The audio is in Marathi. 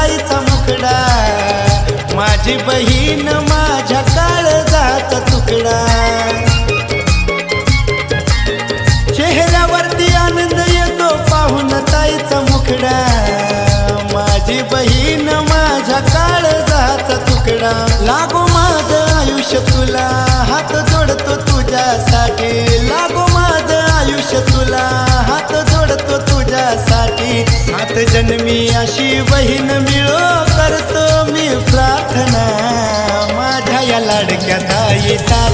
ताईचा मुखडा, माझी बहीण माझ्या काळजाचा तुकडा. चेहऱ्यावरती आनंद येतो पाहून ताईचा मुखडा, माझी बहीण माझ्या काळजाचा तुकडा. लागो माझं आयुष्य तुला, हात जोडतो तुझ्यासाठी. लागो माझं आयुष्य तुला, हात जोडतो तुझ्यासाठी. सात जन्मी अशी बहीण मिळो करतो मी प्रार्थना, माझ्या या लाडक्या ताईचा.